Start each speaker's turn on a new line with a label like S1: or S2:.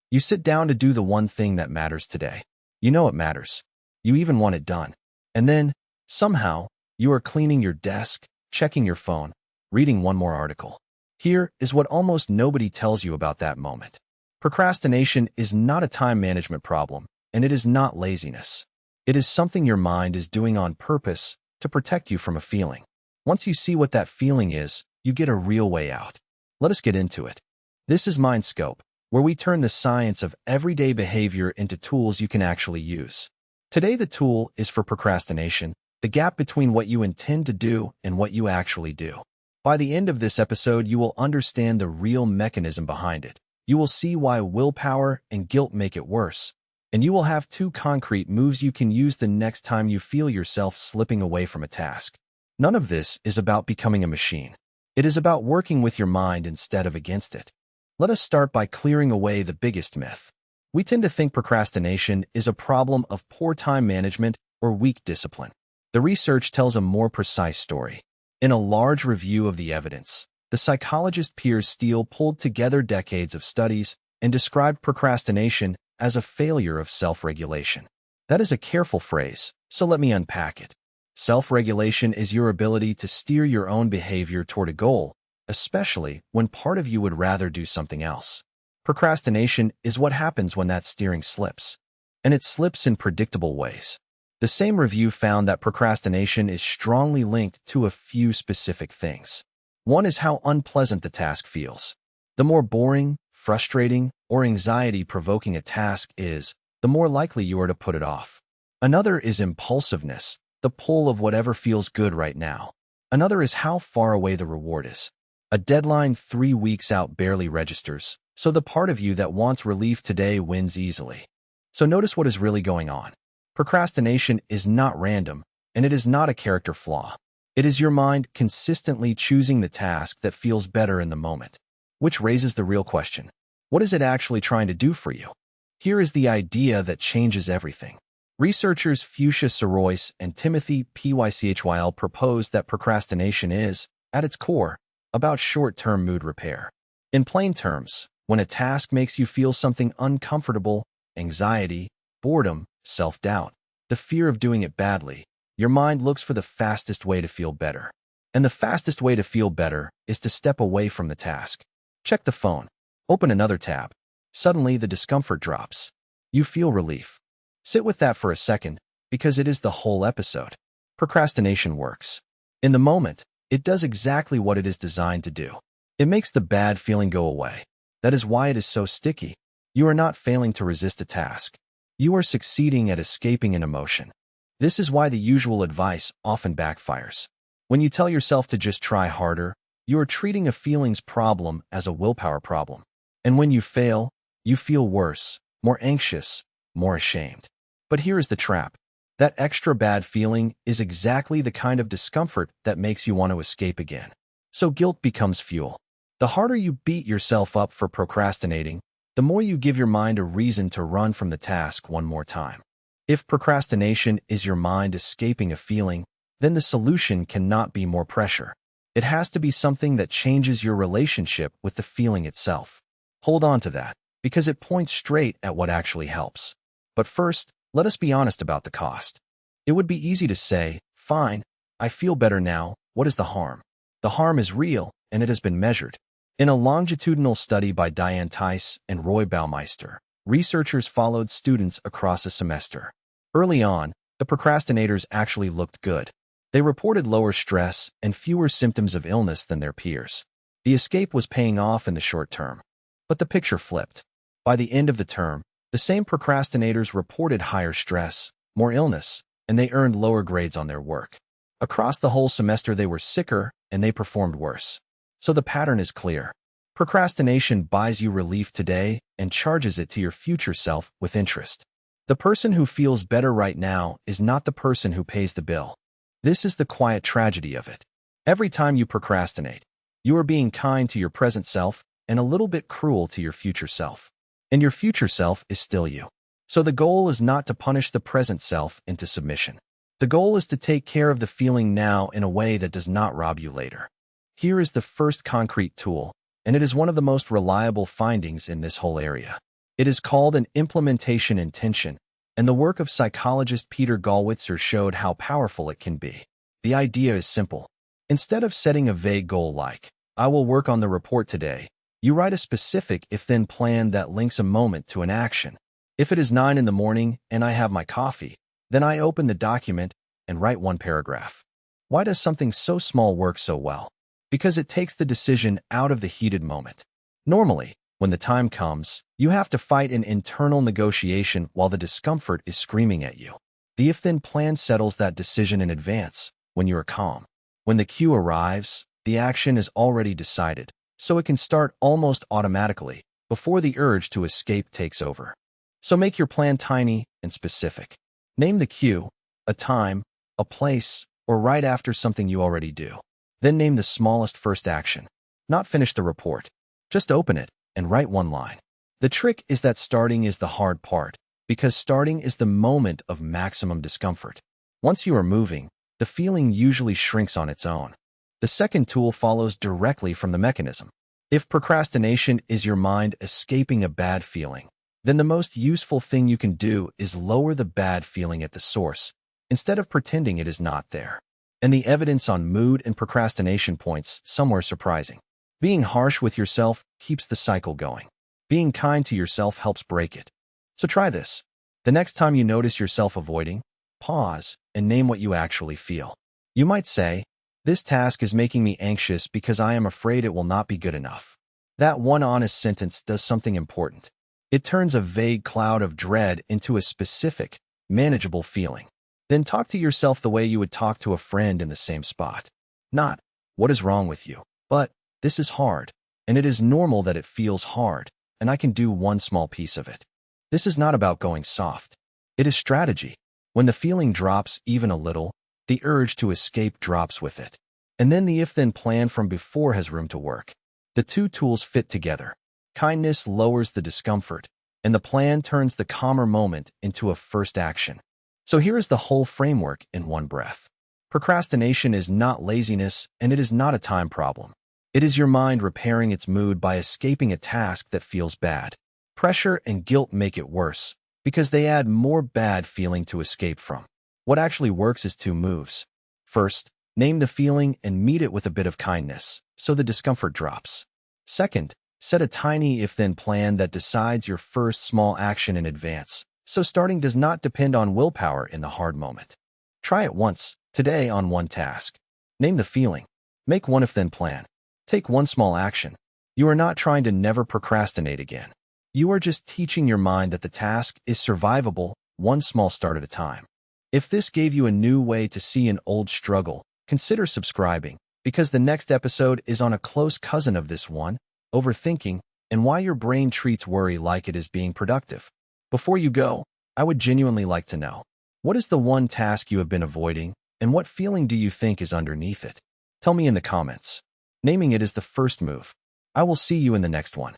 S1: You sit down to do the one thing that matters today. You know it matters. You even want it done. And then, somehow, you are cleaning your desk, checking your phone, reading one more article. Here is what almost nobody tells you about that moment. Procrastination is not a time management problem, and it is not laziness. It is something your mind is doing on purpose to protect you from a feeling. Once you see what that feeling is, you get a real way out. Let us get into it. This is MindScope, where we turn the science of everyday behavior into tools you can actually use. Today, the tool is for procrastination, the gap between what you intend to do and what you actually do. By the end of this episode, you will understand the real mechanism behind it. You will see why willpower and guilt make it worse. And you will have 2 concrete moves you can use the next time you feel yourself slipping away from a task. None of this is about becoming a machine. It is about working with your mind instead of against it. Let us start by clearing away the biggest myth. We tend to think procrastination is a problem of poor time management or weak discipline. The research tells a more precise story. In a large review of the evidence, the psychologist Piers Steele pulled together decades of studies and described procrastination as a failure of self-regulation. That is a careful phrase, so let me unpack it. Self-regulation is your ability to steer your own behavior toward a goal, especially when part of you would rather do something else. Procrastination is what happens when that steering slips, and it slips in predictable ways. The same review found that procrastination is strongly linked to a few specific things. One is how unpleasant the task feels. The more boring, frustrating, or anxiety-provoking a task is, the more likely you are to put it off. Another is impulsiveness, the pull of whatever feels good right now. Another is how far away the reward is. A deadline 3 weeks out barely registers, so the part of you that wants relief today wins easily. So notice what is really going on. Procrastination is not random, and it is not a character flaw. It is your mind consistently choosing the task that feels better in the moment. Which raises the real question. What is it actually trying to do for you? Here is the idea that changes everything. Researchers Fuchsia Sorois and Timothy Pychyl proposed that procrastination is, at its core, about short-term mood repair. In plain terms, when a task makes you feel something uncomfortable, anxiety, boredom, self-doubt, the fear of doing it badly, your mind looks for the fastest way to feel better. And the fastest way to feel better is to step away from the task. Check the phone. Open another tab. Suddenly, the discomfort drops. You feel relief. Sit with that for a second, because it is the whole episode. Procrastination works. In the moment, it does exactly what it is designed to do. It makes the bad feeling go away. That is why it is so sticky. You are not failing to resist a task. You are succeeding at escaping an emotion. This is why the usual advice often backfires. When you tell yourself to just try harder, you are treating a feelings problem as a willpower problem. And when you fail, you feel worse, more anxious, more ashamed. But here is the trap. That extra bad feeling is exactly the kind of discomfort that makes you want to escape again. So guilt becomes fuel. The harder you beat yourself up for procrastinating, the more you give your mind a reason to run from the task one more time. If procrastination is your mind escaping a feeling, then the solution cannot be more pressure. It has to be something that changes your relationship with the feeling itself. Hold on to that, because it points straight at what actually helps. But first, let us be honest about the cost. It would be easy to say, fine, I feel better now, what is the harm? The harm is real, and it has been measured. In a longitudinal study by Diane Tice and Roy Baumeister, researchers followed students across a semester. Early on, the procrastinators actually looked good. They reported lower stress and fewer symptoms of illness than their peers. The escape was paying off in the short term. But the picture flipped. By the end of the term, the same procrastinators reported higher stress, more illness, and they earned lower grades on their work. Across the whole semester, they were sicker and they performed worse. So the pattern is clear. Procrastination buys you relief today and charges it to your future self with interest. The person who feels better right now is not the person who pays the bill. This is the quiet tragedy of it. Every time you procrastinate, you are being kind to your present self and a little bit cruel to your future self. And your future self is still you. So the goal is not to punish the present self into submission. The goal is to take care of the feeling now in a way that does not rob you later. Here is the first concrete tool, and it is one of the most reliable findings in this whole area. It is called an implementation intention, and the work of psychologist Peter Gallwitzer showed how powerful it can be. The idea is simple. Instead of setting a vague goal like, I will work on the report today, you write a specific if-then plan that links a moment to an action. If it is 9 in the morning and I have my coffee, then I open the document and write one paragraph. Why does something so small work so well? Because it takes the decision out of the heated moment. Normally, when the time comes, you have to fight an internal negotiation while the discomfort is screaming at you. The if-then plan settles that decision in advance, when you are calm. When the cue arrives, the action is already decided, so it can start almost automatically, before the urge to escape takes over. So make your plan tiny and specific. Name the cue, a time, a place, or right after something you already do. Then name the smallest first action. Not finish the report. Just open it and write one line. The trick is that starting is the hard part, because starting is the moment of maximum discomfort. Once you are moving, the feeling usually shrinks on its own. The second tool follows directly from the mechanism. If procrastination is your mind escaping a bad feeling, then the most useful thing you can do is lower the bad feeling at the source, instead of pretending it is not there. And the evidence on mood and procrastination points somewhere surprising. Being harsh with yourself keeps the cycle going. Being kind to yourself helps break it. So try this. The next time you notice yourself avoiding, pause and name what you actually feel. You might say, this task is making me anxious because I am afraid it will not be good enough. That one honest sentence does something important. It turns a vague cloud of dread into a specific, manageable feeling. Then talk to yourself the way you would talk to a friend in the same spot. Not, what is wrong with you? But, this is hard, and it is normal that it feels hard, and I can do one small piece of it. This is not about going soft. It is strategy. When the feeling drops even a little, the urge to escape drops with it. And then the if-then plan from before has room to work. The two tools fit together. Kindness lowers the discomfort, and the plan turns the calmer moment into a first action. So here is the whole framework in one breath. Procrastination is not laziness, and it is not a time problem. It is your mind repairing its mood by escaping a task that feels bad. Pressure and guilt make it worse, because they add more bad feeling to escape from. What actually works is two moves. First, name the feeling and meet it with a bit of kindness, so the discomfort drops. Second, set a tiny if-then plan that decides your first small action in advance, so starting does not depend on willpower in the hard moment. Try it once, today on one task. Name the feeling. Make one if-then plan. Take one small action. You are not trying to never procrastinate again. You are just teaching your mind that the task is survivable, one small start at a time. If this gave you a new way to see an old struggle, consider subscribing, because the next episode is on a close cousin of this one, overthinking, and why your brain treats worry like it is being productive. Before you go, I would genuinely like to know, what is the one task you have been avoiding, and what feeling do you think is underneath it? Tell me in the comments. Naming it is the first move. I will see you in the next one.